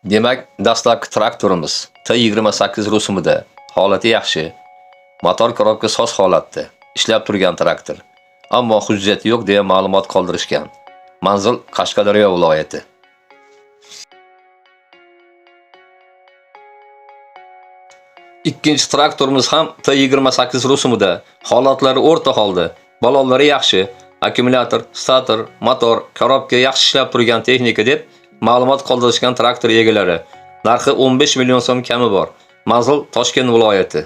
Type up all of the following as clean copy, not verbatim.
Demak, dastlabki traktorimiz T28 rusumida, holati yaxshi. Motor korobka soz holatda, ishlab turgan traktor. Ammo hujjati yo'q deya ma'lumot qoldirishgan. Manzil Qashqadaryo viloyati. Ikkinchi traktorimiz ham T28 rusumida, holatlari o'rta holda, balollari yaxshi, akkumulyator, stator, motor, korobka yaxshi ishlab turgan texnika deb ma'lumot qoldirishgan traktor egalari. Narxi 15 million so'm kami bor. Manzil Toshkent viloyati.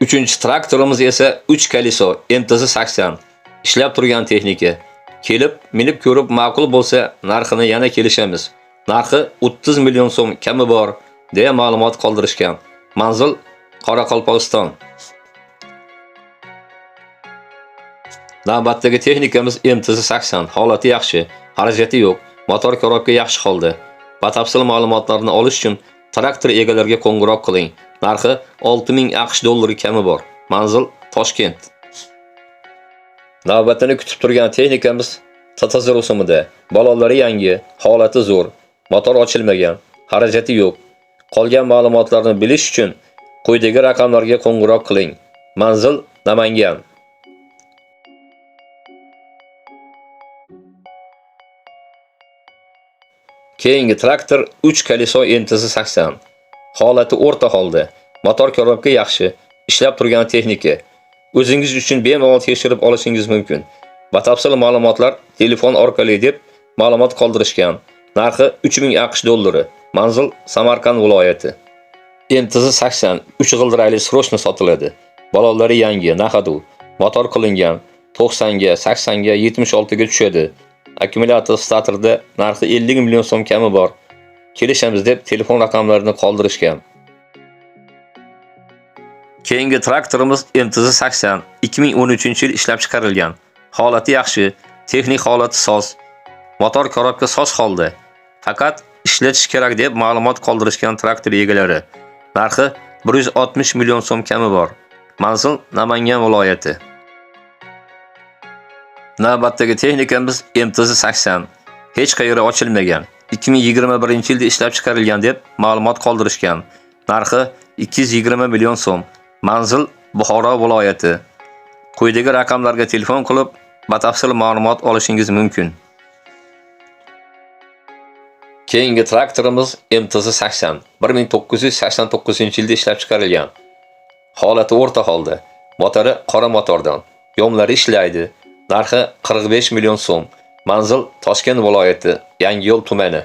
Uchinchi traktorimiz esa 3 koliso MTZ80 ishlab turgan texnika. Kelib, minib ko'rib ma'qul bo'lsa, narxini yana kelishamiz. Narxi 30 million so'm kami bor deya ma'lumot qoldirishgan. Manzil Qoraqalpog'iston. Navbatdagi texnikamiz MTZ80, holati yaxshi, xarajati yo'q, motor korobka yaxshi holda. Batafsil ma'lumotlarni olish uchun traktor egalariga qo'ng'iroq qiling. Narxi 6000 AQSh dollari kami bor. Manzil Toshkent. Navbatini kutib turgan texnikamiz TTZ rusumida, balollari yangi, holati zo'r, motor ochilmagan, xarajati yo'q. Qolgan ma'lumotlarni bilish uchun quyidagi raqamlarga qo'ng'iroq qiling. Manzil Namangan. Keyingi traktor 3 koliso MTZ80. Holati o'rta holda, motor korobka yaxshi, ishlab turgan texnika. O'zingiz uchun bemalol tekshirib olishingiz mumkin. Batafsil ma'lumotlar telefon orqali deb ma'lumot qoldirishgan. Narxi 3000 AQSh dollari. Manzil Samarqand viloyati. MTZ80 3 g'ildirali srochni sotiladi. Balollari yangi, nahadu, motor qilingan, 90 ga, 80 ga, 76 ga tushadi. Akkumulyator statorda narxi 50 million so'm kami bor. Kelishamiz deb telefon raqamlarini qoldirishgan. Keyingi traktorimiz MTZ80 2013-yil ishlab chiqarilgan. Holati yaxshi, texnik holati soz. Motor korobka soz holda. Faqat ishlatish kerak deb ma'lumot qoldirishgan traktor egalari. Narxi 160 million so'm kami bor. Manzil Namangan viloyati. Navbatdagi texnikamiz MTZ80. Hech qayeri ochilmagan. 2021-yilda ishlab chiqarilgan deb ma'lumot qoldirishgan. Narxi 220 million so'm. Manzil Buxoro viloyati. Quyidagi raqamlarga telefon qilib, batafsil ma'lumot olishingiz mumkin. Keyingi traktorimiz MTZ80 1989-yilda ishlab chiqarilgan. Holati o'rta holda. Motori qora motordan. Yomlari ishlaydi. Narxi 45 million so'm. Manzil Toshkent viloyati, Yangiyo'l tumani.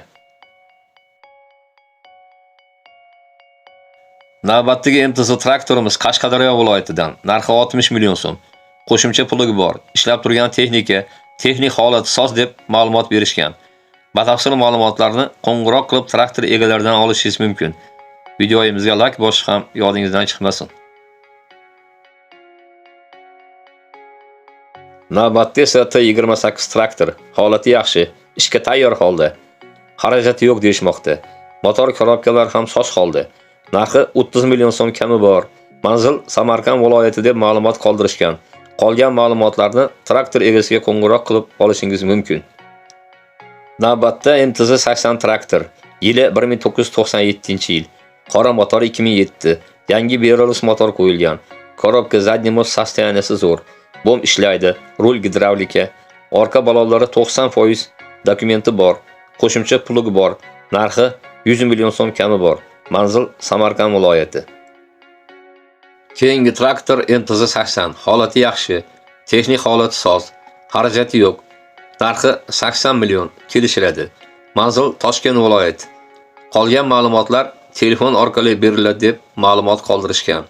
Navbatdagi MTZ traktorimiz Qashqadaryo viloyatidan. Narxi 60 million so'm. Qo'shimcha puli bor. Ishlab turgan texnika, texnik holati soz deb ma'lumot berishgan. Batafsil ma'lumotlarni qo'ng'iroq qilib traktor egalaridan olishingiz mumkin. Videoyimizga like bosish ham yodingizdan chiqmasin. Navbatda esa T28 traktor, holati yaxshi, ishga tayyor holda. Xarajati yo'q deyishmoqda. Motor korobkalar ham soz holda. Narxi 30 million so'm kami bor. Manzil Samarqand viloyati deb ma'lumot qoldirishgan. Qolgan ma'lumotlarni traktor egasiga qo'ng'iroq qilib olishingiz mumkin. Navbatda MTZ80 traktor, yili 1997-yil. Qora motor 2007. Yangi berilus motor qo'yilgan. Korobka zadniy most sostoyaniyasi zo'r. Bom ishlaydi, rul gidravlika, orqa balollari 90%, dokumenti bor, qo'shimcha puli bor. Narxi 100 million so'm kami bor. Manzil Samarqand viloyati. Keyingi traktor MTZ80, holati yaxshi, texnik holati soz, xarajati yo'q. Narxi 80 million kelishiladi. Manzil Toshkent viloyati. Qolgan ma'lumotlar telefon orqali beriladi deb ma'lumot qoldirishgan.